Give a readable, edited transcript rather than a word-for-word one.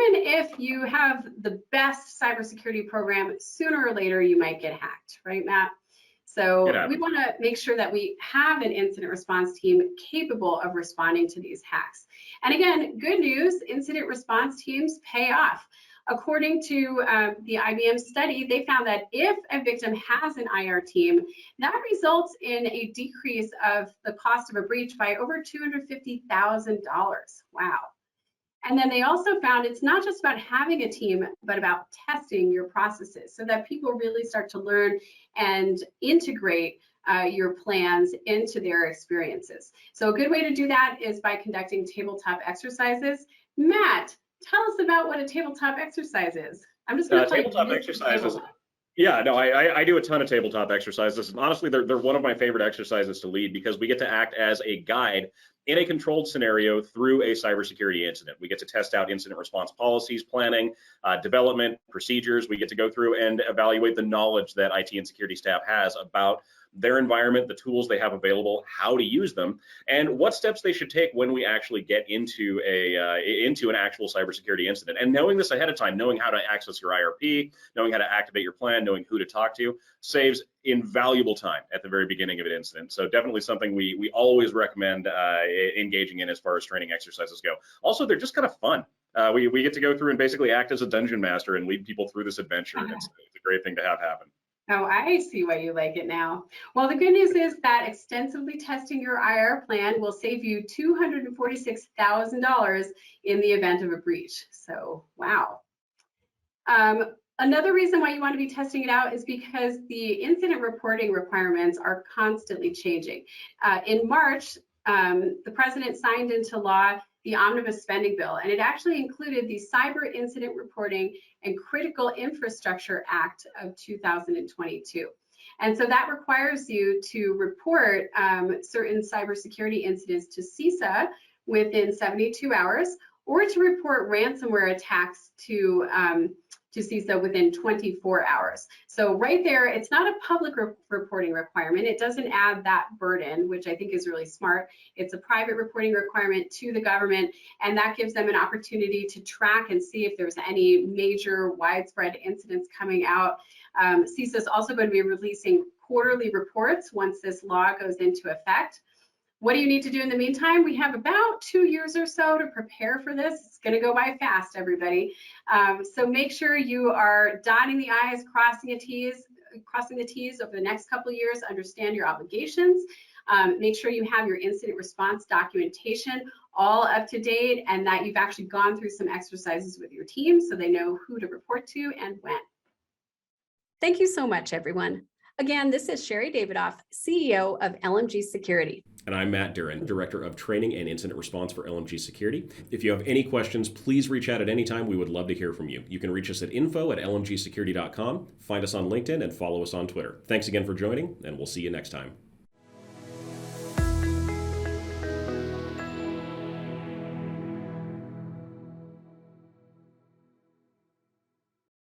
even if you have the best cybersecurity program, sooner or later you might get hacked, right, Matt? So we want to make sure that we have an incident response team capable of responding to these hacks. And again, good news, incident response teams pay off. According to the IBM study, they found that if a victim has an IR team, that results in a decrease of the cost of a breach by over $250,000. Wow. And then they also found it's not just about having a team, but about testing your processes so that people really start to learn and integrate your plans into their experiences. So a good way to do that is by conducting tabletop exercises. Matt, tell us about what a tabletop exercise is. I'm just going to play tabletop exercises. Yeah, no, I do a ton of tabletop exercises. And honestly, they're one of my favorite exercises to lead because we get to act as a guide in a controlled scenario through a cybersecurity incident. We get to test out incident response policies, planning, development, procedures. We get to go through and evaluate the knowledge that IT and security staff has about their environment, the tools they have available, how to use them, and what steps they should take when we actually get into an actual cybersecurity incident. And knowing this ahead of time, knowing how to access your IRP, knowing how to activate your plan, knowing who to talk to, saves invaluable time at the very beginning of an incident. So definitely something we always recommend engaging in as far as training exercises go. Also, they're just kind of fun. We get to go through and basically act as a dungeon master and lead people through this adventure. It's a great thing to have happen. Oh, I see why you like it now. Well, the good news is that extensively testing your IR plan will save you $246,000 in the event of a breach. So, wow. Another reason why you want to be testing it out is because the incident reporting requirements are constantly changing. In March, the president signed into law the Omnibus Spending Bill, and it actually included the Cyber Incident Reporting and Critical Infrastructure Act of 2022. And so that requires you to report certain cybersecurity incidents to CISA within 72 hours, or to report ransomware attacks to CISA within 24 hours. So right there, it's not a public reporting requirement. It doesn't add that burden, which I think is really smart. It's a private reporting requirement to the government, and that gives them an opportunity to track and see if there's any major widespread incidents coming out. CISA is also going to be releasing quarterly reports once this law goes into effect. What do you need to do in the meantime? We have about 2 years or so to prepare for this. It's going to go by fast, everybody. So make sure you are dotting the I's, crossing the T's over the next couple of years. Understand your obligations. Make sure you have your incident response documentation all up to date, and that you've actually gone through some exercises with your team so they know who to report to and when. Thank you so much, everyone. Again, this is Sherry Davidoff, CEO of LMG Security. And I'm Matt Duran, Director of Training and Incident Response for LMG Security. If you have any questions, please reach out at any time. We would love to hear from you. You can reach us at info@lmgsecurity.com, find us on LinkedIn, and follow us on Twitter. Thanks again for joining, and we'll see you next time.